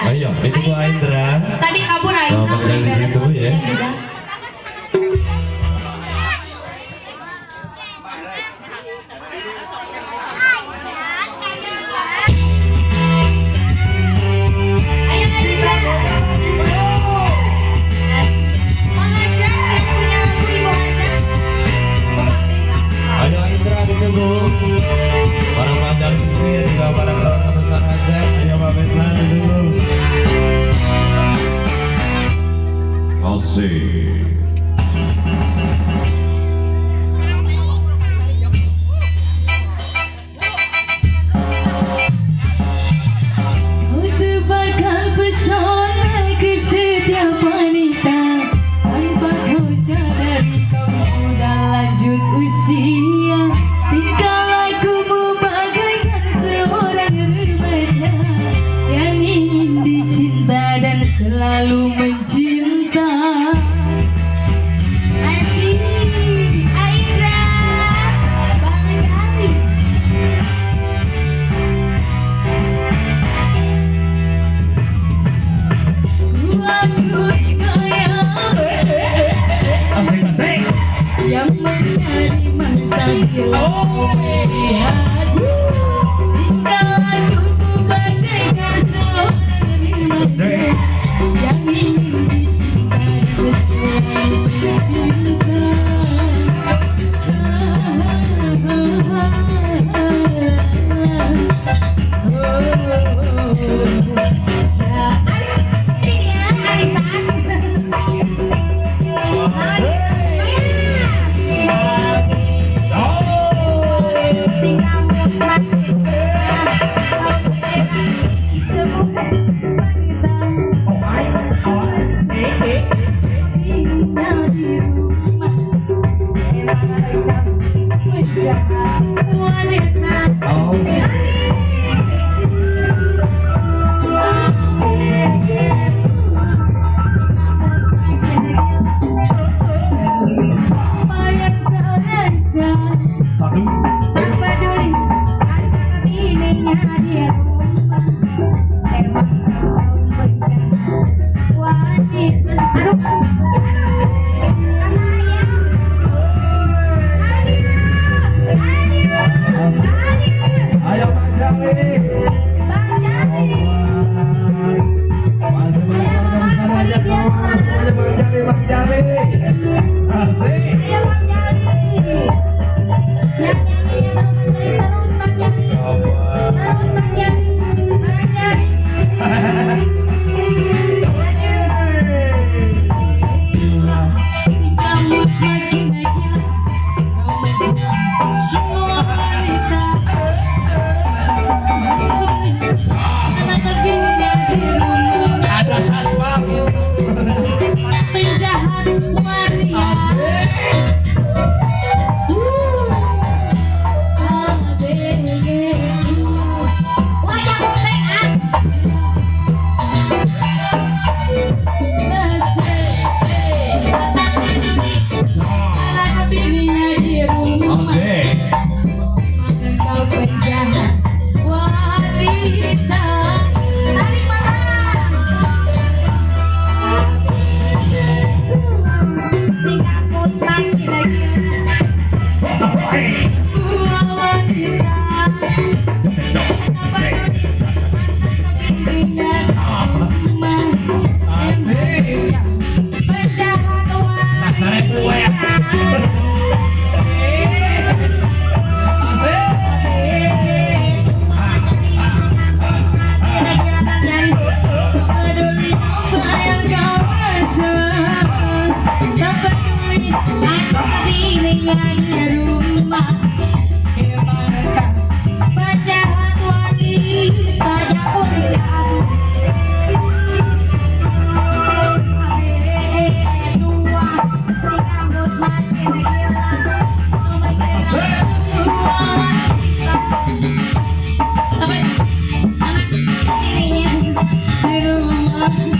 Ayo, itu Bu Indra. Tadi kabur Aindra. Selamat tinggal di situ ya. Ayo Aindra. Bang Ajat yang punya lagu Ibu Ajat. Bapak Desa. Ayo Indra ditunggu. Para pelajar di sini ya, juga para pesan aja. Ayo Pak Besan ditunggu. Asik. Tebarkan pesona ke setiap wanita tanpa kau sadari kau sudah lanjut usia. Tingkah lakumu bagaikan seorang remaja yang ingin dicinta dan selalu mencinta. Asik, Aindra, Bang Jali. Yang mencari masa hilang melihat tingkah lakumu bagaikan seorang remaja yang ingin dicinta dan selalu mencinta. Tinggal Tuhan